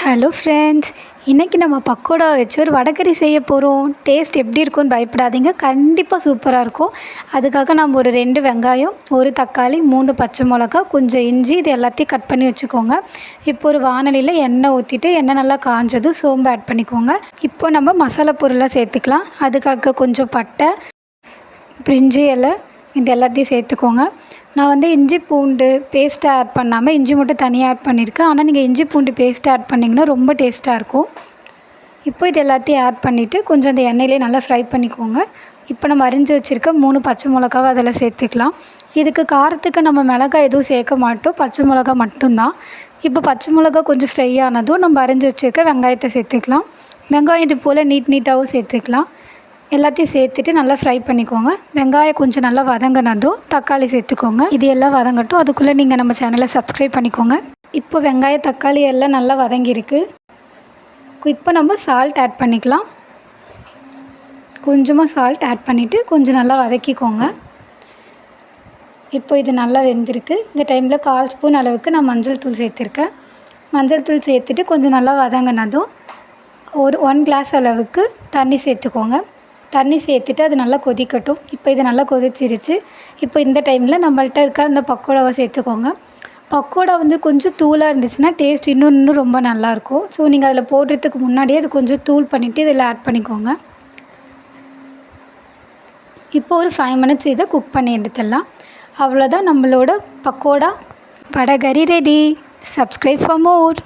Hello friends, இன்றைக்கி நம்ம பக்கோடா வச்சு ஒரு வடைக்கறி செய்ய போகிறோம். டேஸ்ட் எப்படி இருக்கும்னு பயப்படாதீங்க, கண்டிப்பாக சூப்பராக இருக்கும். அதுக்காக நம்ம ஒரு 2 வெங்காயம், ஒரு தக்காளி, 3 பச்சை மிளகா, கொஞ்சம் இஞ்சி, இது எல்லாத்தையும் கட் பண்ணி வச்சுக்கோங்க. இப்போ ஒரு வாணலியில் எண்ணெய் ஊற்றிட்டு எண்ணெய் நல்லா காஞ்சதும் சோம்பு ஆட் பண்ணிக்கோங்க. இப்போ நம்ம மசாலா பொருளாக சேர்த்துக்கலாம். அதுக்காக கொஞ்சம் பட்டை, பிரிஞ்சி இலை, இது எல்லாத்தையும் சேர்த்துக்கோங்க. நான் இஞ்சி பூண்டு பேஸ்ட்டை ஆட் பண்ணாமல் இஞ்சி மட்டும் தனியாக ஆட் பண்ணியிருக்கேன். ஆனால் நீங்கள் இஞ்சி பூண்டு பேஸ்ட்டை ஆட் பண்ணிங்கன்னா ரொம்ப டேஸ்ட்டாக இருக்கும். இப்போ இது எல்லாத்தையும் ஆட் பண்ணிவிட்டு கொஞ்சம் அந்த எண்ணெயிலே நல்லா ஃப்ரை பண்ணிக்கோங்க. இப்போ நம்ம அரிஞ்சு வச்சுருக்க 3 பச்சை மிளகாவை அதில் சேர்த்துக்கலாம். இதுக்கு காரத்துக்கு நம்ம மிளகாய் எதுவும் சேர்க்க மாட்டோம், பச்சை மிளகா மட்டும்தான். இப்போ பச்சை மிளகா கொஞ்சம் ஃப்ரை ஆனதும் நம்ம அரிஞ்சு வச்சுருக்க வெங்காயத்தை சேர்த்துக்கலாம். வெங்காயம் இது போல் நீட்டாகவும் சேர்த்துக்கலாம். எல்லாத்தையும் சேர்த்துட்டு நல்லா ஃப்ரை பண்ணிக்கோங்க. வெங்காயம் கொஞ்சம் நல்லா வதங்கினதும் தக்காளி சேர்த்துக்கோங்க. இது எல்லாம் வதங்கட்டும், அதுக்குள்ளே நீங்கள் நம்ம சேனலை சப்ஸ்கிரைப் பண்ணிக்கோங்க. இப்போ வெங்காயம் தக்காளி எல்லாம் நல்லா வதங்கியிருக்கு. இப்போ நம்ம சால்ட் ஆட் பண்ணிக்கலாம். கொஞ்சமாக சால்ட் ஆட் பண்ணிவிட்டு கொஞ்சம் நல்லா வதக்கிக்கோங்க. இப்போ இது நல்லா வெந்திருக்கு. இந்த டைமில் 1/4 ஸ்பூன் அளவுக்கு நான் மஞ்சள் தூள் சேர்த்துருக்கேன். மஞ்சள் தூள் சேர்த்துட்டு கொஞ்சம் நல்லா வதங்கினதும் ஒரு 1 கிளாஸ் அளவுக்கு தண்ணி சேர்த்துக்கோங்க. தண்ணி சேர்த்துட்டு அது நல்லா கொதிக்கட்டும். இப்போ இது நல்லா கொதிச்சிருச்சு. இப்போ இந்த டைமில் நம்மள்ட்ட இருக்க அந்த பக்கோடாவை சேர்த்துக்கோங்க. பக்கோடா கொஞ்சம் தூளாக இருந்துச்சுன்னா டேஸ்ட் இன்னும் ரொம்ப நல்லாயிருக்கும். ஸோ நீங்கள் அதில் போடுறதுக்கு முன்னாடியே அது கொஞ்சம் தூள் பண்ணிவிட்டு இதில் ஆட் பண்ணிக்கோங்க. இப்போ ஒரு 5 மினிட்ஸ் இதை குக் பண்ணி எடுத்துடலாம். அவ்வளோதான், நம்மளோட pakoda vadacurry ready. Subscribe for more.